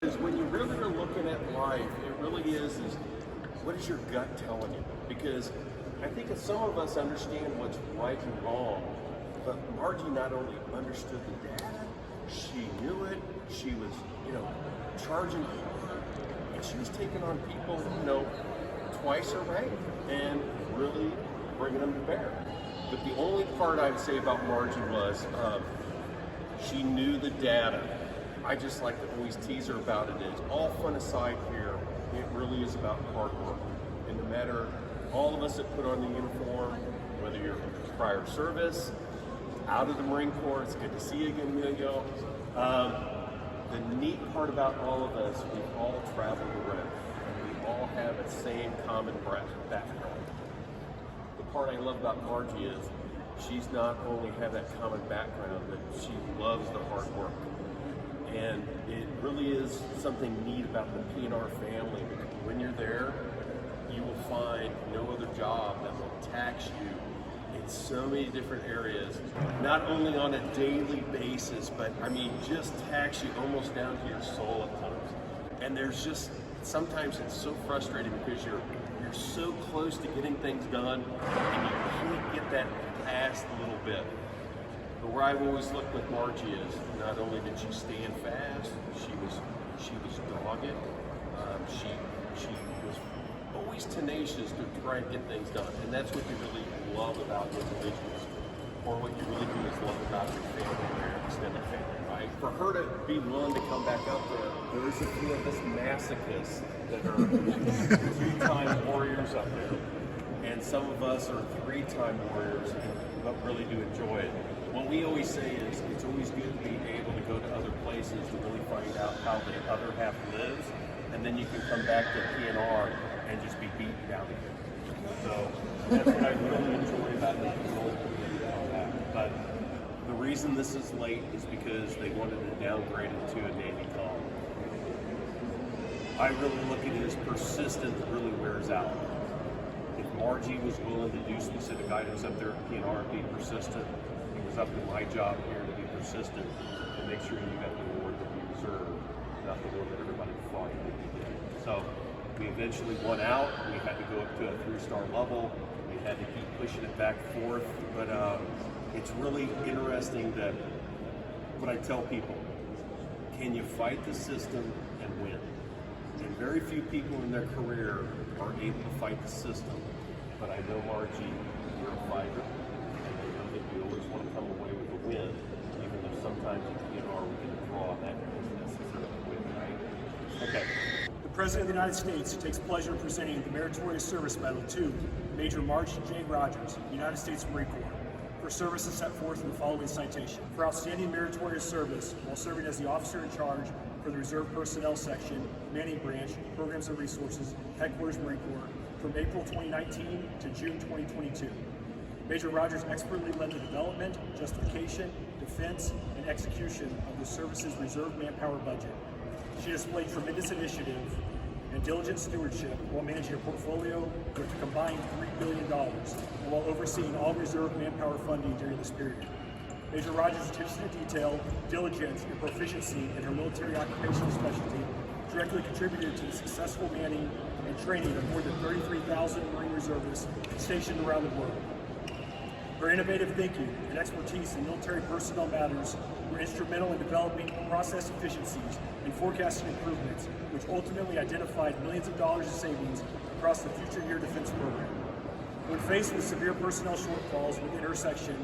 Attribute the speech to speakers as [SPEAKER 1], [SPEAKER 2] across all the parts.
[SPEAKER 1] Because when you really are looking at life, it really is what is your gut telling you? Because I think that some of us understand what's right and wrong, but Margie not only understood the data, she knew it, she was, charging hard, and she was taking on people, twice her rank and really bringing them to bear. But the only part I'd say about Margie was she knew the data. I just like to always tease her about it. Is all fun aside here, it really is about hard work. And no matter all of us that put on the uniform, whether you're prior service, out of the Marine Corps, it's good to see you again, Emilio. The neat part about all of us, we've all traveled around. And we all have the same common background. The part I love about Margie is she's not only have that common background, but she loves the hard work. And it really is something neat about the P&R family. When you're there, you will find no other job that will tax you in so many different areas, not only on a daily basis, but just tax you almost down to your soul at times. And there's just, sometimes it's so frustrating because you're so close to getting things done and you can't get that last little bit. But where I've always looked with Margie is not only did she stand fast, she was dogged. She was always tenacious to try and get things done, and that's what you really love about individuals, or what you really do is love about your family or your extended family, right? For her to be willing to come back up there's a few of us masochists that are 2-time warriors up there, and some of us are 3-time warriors, but really do enjoy it. What we always say is it's always good to be able to go to other places to really find out how the other half lives, and then you can come back to P&R and just be beaten down again. So that's what I really enjoy about the community on that. But the reason this is late is because they wanted to downgrade it to a Navy column. I really look at it as persistent that really wears out. If Margie was willing to do specific items up there at P&R and be persistent, it was up to my job here to be persistent and make sure you got the award that you deserve, not the award that everybody thought you did. So we eventually won out. We had to go up to a 3-star level. We had to keep pushing it back forth. But it's really interesting that what I tell people, can you fight the system and win? And very few people in their career are able to fight the system. But I know, Margie, you're a fighter. You always want to come away with a win, even though sometimes we get a draw. That isn't necessarily a win, right? Okay.
[SPEAKER 2] The President of the United States takes pleasure in presenting the Meritorious Service Medal to Major Margie J. Rodgers, United States Marine Corps, for services set forth in the following citation. For outstanding meritorious service while serving as the officer in charge for the Reserve Personnel Section, Manning Branch, Programs and Resources, Headquarters Marine Corps, from April 2019 to June 2022. Major Rodgers expertly led the development, justification, defense, and execution of the service's reserve manpower budget. She displayed tremendous initiative and diligent stewardship while managing a portfolio with a combined $3 billion, and while overseeing all reserve manpower funding during this period. Major Rodgers' attention to detail, diligence, and proficiency in her military occupational specialty directly contributed to the successful manning and training of more than 33,000 Marine reservists stationed around the world. Her innovative thinking and expertise in military personnel matters were instrumental in developing process efficiencies and forecasting improvements, which ultimately identified millions of dollars of savings across the future year defense program. When faced with severe personnel shortfalls within her section,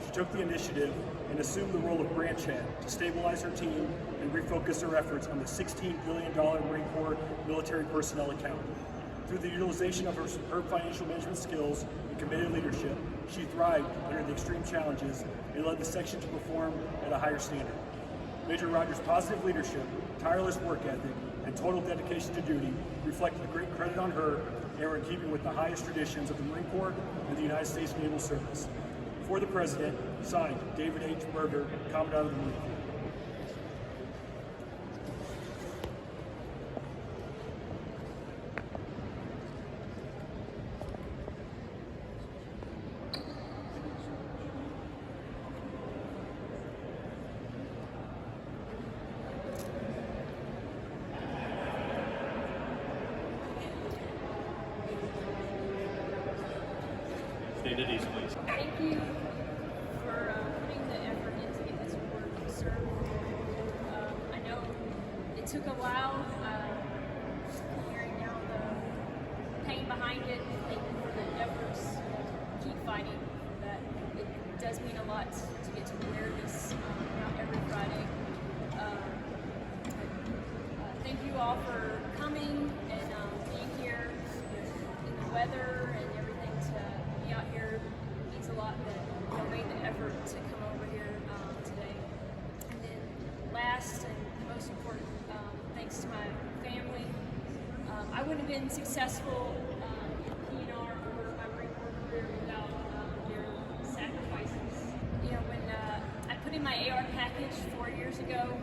[SPEAKER 2] she took the initiative and assumed the role of branch head to stabilize her team and refocus her efforts on the $16 billion Marine Corps military personnel account. Through the utilization of her superb financial management skills and committed leadership, she thrived under the extreme challenges and led the section to perform at a higher standard. Major Rodgers' positive leadership, tireless work ethic, and total dedication to duty reflected the great credit on her and were in keeping with the highest traditions of the Marine Corps and the United States Naval Service. For the President, signed, David H. Berger, Commandant of the Marine Corps.
[SPEAKER 3] identities, please.
[SPEAKER 4] Thank you for putting the effort in to get this award, sir. I know it took a while, hearing now the pain behind it, and thank you for the efforts. Keep fighting for that. It does mean a lot to get to wear this out every Friday. Thank you all for coming and being here in the weather and everything. To be out here means a lot that y'all made the effort to come over here today. And then last and most important, thanks to my family. I wouldn't have been successful in PNR or my Marine Corps career without your sacrifices. You know, when I put in my AR package 4 years ago,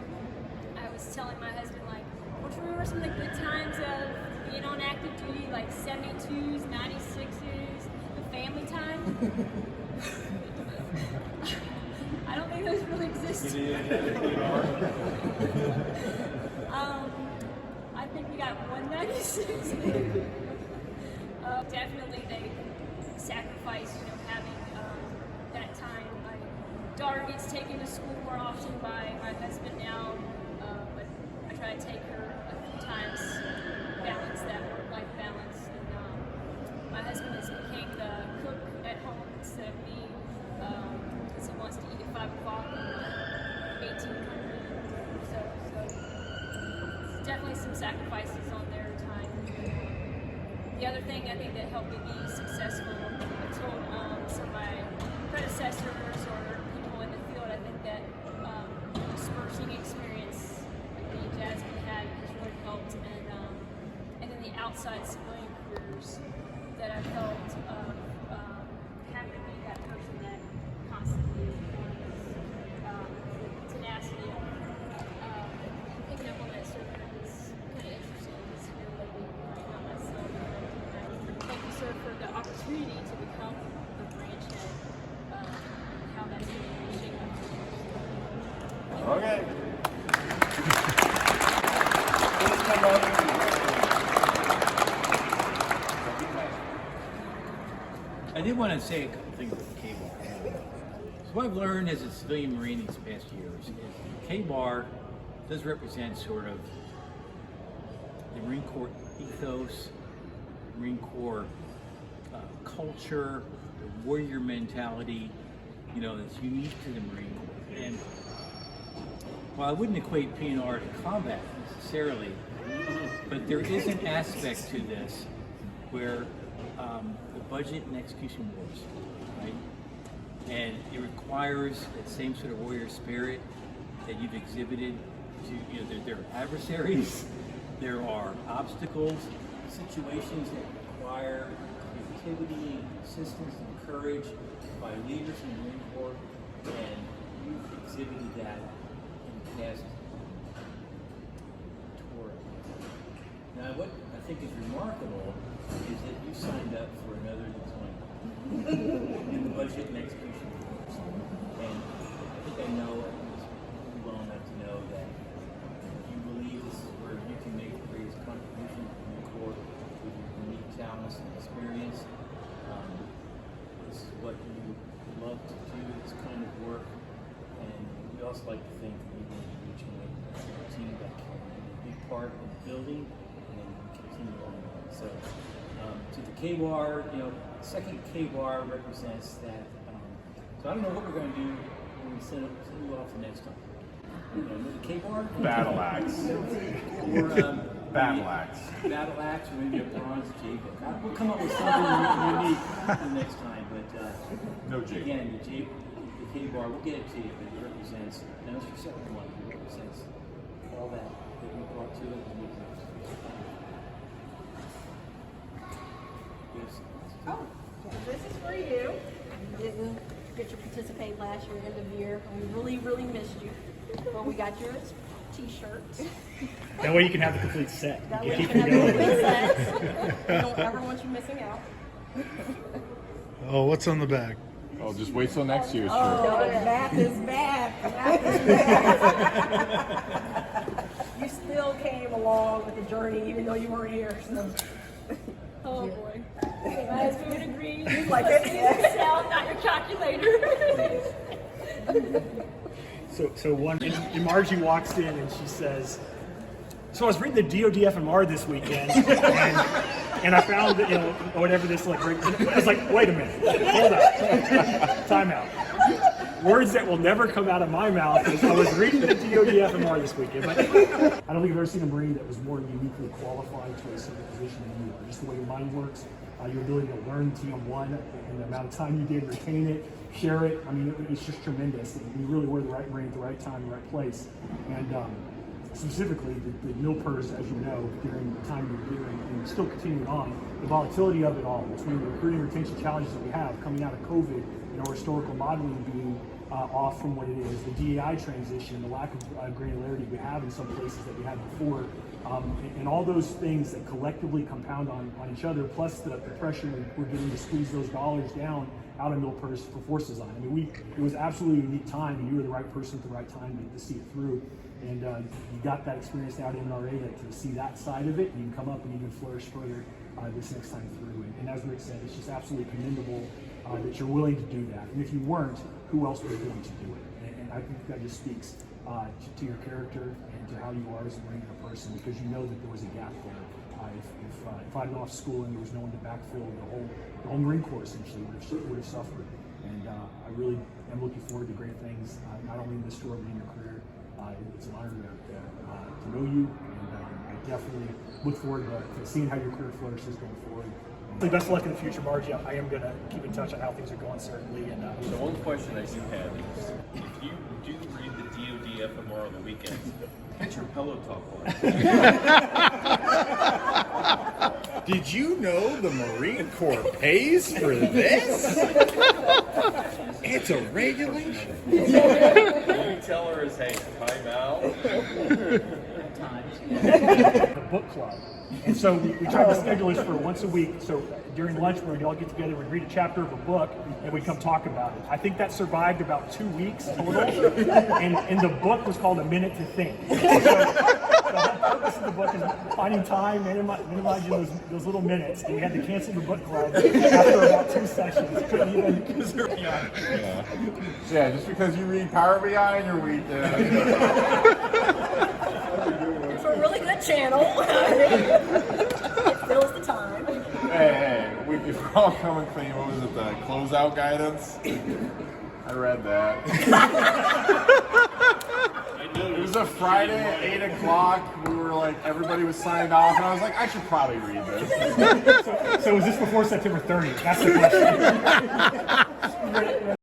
[SPEAKER 4] I was telling my husband, like, don't you remember some of the good times of being on active duty, like 72s, 96s, the family time? I don't think those really exist. I think we got 196. Definitely they sacrifice, you know, having that time. My daughter gets taken to school more often by my husband now, but I try to take her a few times, balance that work-life balance. And my husband has became the cook at home instead of me, because he wants to eat at 5 o'clock and 1800. So definitely some sacrifices on their time. The other thing I think that helped me be successful, I told some of my predecessors or people in the field, I think that dispersing experience like the Jasmine had has really helped, and then the outside civilian careers that I felt having to be that person that constantly tenacity picking up on that server is kind of interesting because here lately not myself. Thank you, sir, for the opportunity to become the branch head. How that's really shaped up.
[SPEAKER 1] Okay. Please come up.
[SPEAKER 5] I did want to say a couple things about the K-Bar. So what I've learned as a civilian Marine these past years is the K-Bar does represent sort of the Marine Corps ethos, Marine Corps culture, the warrior mentality, you know, that's unique to the Marine Corps. And while I wouldn't equate PNR to combat necessarily, but there is an aspect to this where the budget and execution wars, right? And it requires that same sort of warrior spirit that you've exhibited to, you know, there are adversaries, there are obstacles, situations that require creativity, assistance, and courage by leaders in the Marine Corps, and you've exhibited that in past tour. Now, what I think is remarkable is that you signed up for another deployment in the budget and execution force. And I think I know, well enough to know that you believe this is where you can make the greatest contribution to the Marine Corps with your unique talents and experience. This is what you love to do, this kind of work. And we also like to think that you're going to be reaching a team that can be a big part in building and continue on. So, to the K-Bar, you know, second K-Bar represents that. So I don't know what we're going to do when we send you off the next time. You know, the K-Bar?
[SPEAKER 3] Battle axe.
[SPEAKER 5] Or
[SPEAKER 3] Battle axe.
[SPEAKER 5] Battle axe, or maybe a bronze Jacob. We'll come up with something unique the next time. But
[SPEAKER 3] No Jacob.
[SPEAKER 5] again, the K-Bar, we'll get it to you, but it represents, and that's your second one, it represents all that you brought to it. Yes.
[SPEAKER 6] Oh, this is for you. You didn't get to participate last year, end of year. We really, really missed you. But we got your t-shirts.
[SPEAKER 2] That way you can have the complete set.
[SPEAKER 6] That
[SPEAKER 2] You
[SPEAKER 6] way
[SPEAKER 2] can
[SPEAKER 6] you
[SPEAKER 2] keep
[SPEAKER 6] can
[SPEAKER 2] it
[SPEAKER 6] have
[SPEAKER 2] going.
[SPEAKER 6] the sets. We don't ever want you missing out.
[SPEAKER 7] Oh, what's on the back?
[SPEAKER 3] Oh, just wait till next year's
[SPEAKER 6] Oh,
[SPEAKER 3] trip.
[SPEAKER 6] the math is bad. The math is bad. You still came along with the journey even though you weren't here. So.
[SPEAKER 4] Oh boy. My husband would agree. You
[SPEAKER 6] like it?
[SPEAKER 4] Excel, not your calculator.
[SPEAKER 2] And Margie walks in and she says, "So I was reading the DoD FMR this weekend, and I found that, whatever this like." I was like, "Wait a minute, hold up, time out." Words that will never come out of my mouth is I was reading the DoD FMR this weekend. But I don't think I've ever seen a Marine that was more uniquely qualified to a certain position than you are. Just the way your mind works, your ability to learn TM1 and the amount of time you did, retain it, share it. I mean, it's just tremendous. And you really were the right Marine at the right time, the right place. And specifically, the MILPERS, as you know, during the time you were here and still continuing on, the volatility of it all, between the recruiting and retention challenges that we have coming out of COVID, historical modeling being off from what it is, the DEI transition, the lack of granularity we have in some places that we had before, and all those things that collectively compound on each other, plus the pressure we're getting to squeeze those dollars down out of MILPERS for force design. I mean, it was absolutely a unique time, and you were the right person at the right time to see it through. And you got that experience out in NRA to see that side of it, and you can come up and even flourish further this next time through. And as Rick said, it's just absolutely commendable that you're willing to do that. And if you weren't, who else was willing to do it? And I think that just speaks to your character and to how you are as a Marine person, because you know that there was a gap there. If I'd gone off school and there was no one to backfill, the whole Marine Corps essentially would have suffered. And I really am looking forward to great things, not only in this story but in your career. It's an honor to know you, and I definitely look forward to seeing how your career flourishes going forward. Best of luck in the future, Margie. I am going to keep in touch on how things are going, certainly. And
[SPEAKER 1] the one question I do have is, if you do read the DoD FMR on the weekends, get your pillow talk on.
[SPEAKER 3] Did you know the Marine Corps pays for this? It's a regulation.
[SPEAKER 1] All you tell her is, hey, time out.
[SPEAKER 2] the book club. And so we tried to schedule this for once a week. So during lunch, we'd all get together, we'd read a chapter of a book, and we'd come talk about it. I think that survived about 2 weeks total. And the book was called A Minute to Think. So the whole purpose of the book is finding time, minimizing those little minutes. And we had to cancel the book club after about 2 sessions. Couldn't even.
[SPEAKER 3] Yeah, just because you read Power BI in your week.
[SPEAKER 6] It's a really good channel. It fills the time.
[SPEAKER 3] Hey, if we're all coming clean, what was it, the closeout guidance? I read that. It was a Friday at 8 o'clock. We were like, everybody was signed off, and I was like, I should probably read this.
[SPEAKER 2] So was this before September 30th? That's the question.